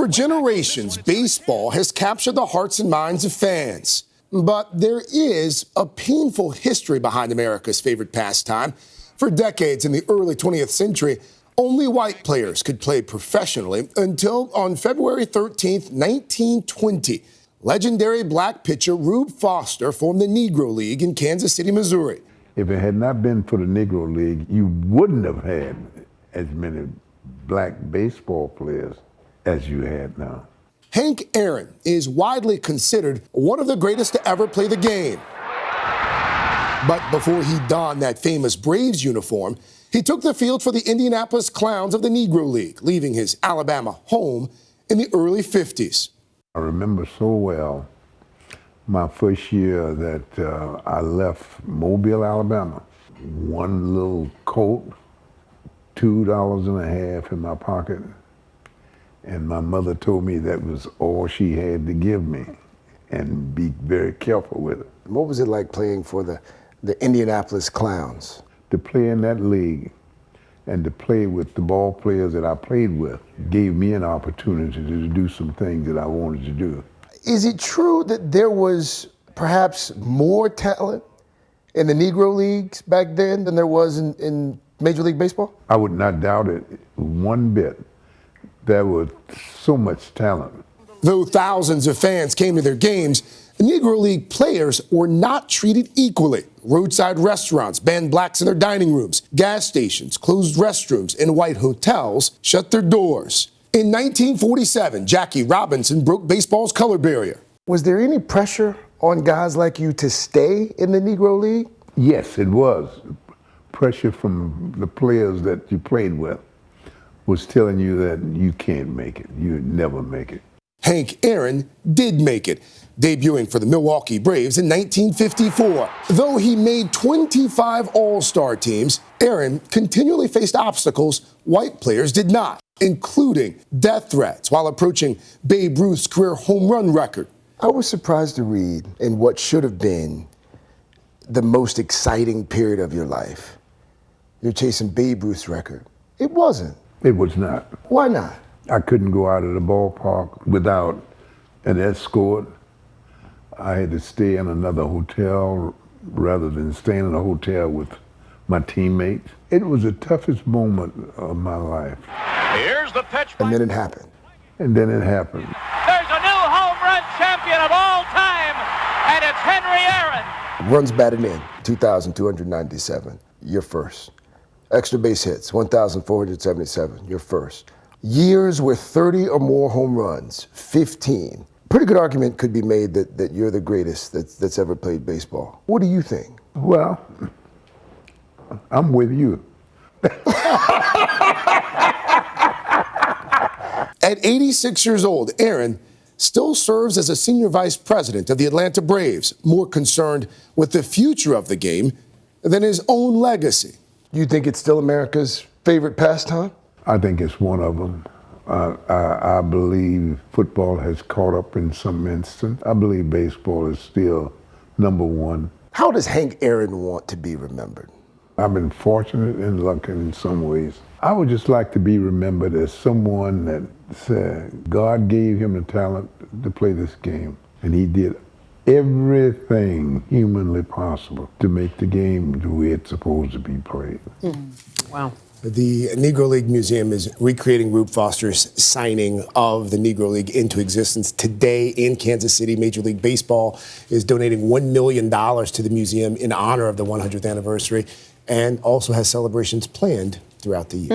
For generations, baseball has captured the hearts and minds of fans. But there is a painful history behind America's favorite pastime. For decades in the early 20th century, only white players could play professionally until on February 13, 1920, legendary black pitcher Rube Foster formed the Negro League in Kansas City, Missouri. If it had not been for the Negro League, you wouldn't have had as many black baseball players as you had now. Hank Aaron is widely considered one of the greatest to ever play the game. But before he donned that famous Braves uniform, he took the field for the Indianapolis Clowns of the Negro League, leaving his Alabama home in the early 50s. I remember so well my first year that I left Mobile, Alabama. One little coat, $2.50 in my pocket. And my mother told me that was all she had to give me, and be very careful with it. What was it like playing for the Indianapolis Clowns? To play in that league and to play with the ball players that I played with gave me an opportunity to do some things that I wanted to do. Is it true that there was perhaps more talent in the Negro Leagues back then than there was in Major League Baseball? I would not doubt it one bit. There was so much talent. Though thousands of fans came to their games, Negro League players were not treated equally. Roadside restaurants banned blacks in their dining rooms. Gas stations closed restrooms, and white hotels shut their doors. In 1947, Jackie Robinson broke baseball's color barrier. Was there any pressure on guys like you to stay in the Negro League? Yes, it was. Pressure from the players that you played with was telling you that you can't make it. You'd never make it. Hank Aaron did make it, debuting for the Milwaukee Braves in 1954. Though he made 25 All-Star teams, Aaron continually faced obstacles white players did not, including death threats while approaching Babe Ruth's career home run record. I was surprised to read in what should have been the most exciting period of your life. You're chasing Babe Ruth's record. It wasn't. It was not. Why not? I couldn't go out of the ballpark without an escort. I had to stay in another hotel rather than staying in a hotel with my teammates. It was the toughest moment of my life. Here's the pitch. And then it happened. And then it happened. There's a new home run champion of all time, and it's Henry Aaron. Runs batted in, 2,297. You're first. Extra base hits, 1,477. You're first. Years with 30 or more home runs, 15. Pretty good argument could be made that you're the greatest that's ever played baseball. What do you think? Well, I'm with you. At 86 years old, Aaron still serves as a senior vice president of the Atlanta Braves, more concerned with the future of the game than his own legacy. You think it's still America's favorite pastime? I think it's one of them. I believe football has caught up in some instance. I believe baseball is still number one. How does Hank Aaron want to be remembered? I've been fortunate and lucky in some ways. I would just like to be remembered as someone that said God gave him the talent to play this game, and he did everything humanly possible to make the game the way it's supposed to be played. Wow. The Negro League Museum is recreating Rube Foster's signing of the Negro League into existence today in Kansas City. Major League Baseball is donating $1 million to the museum in honor of the 100th anniversary, and also has celebrations planned throughout the year.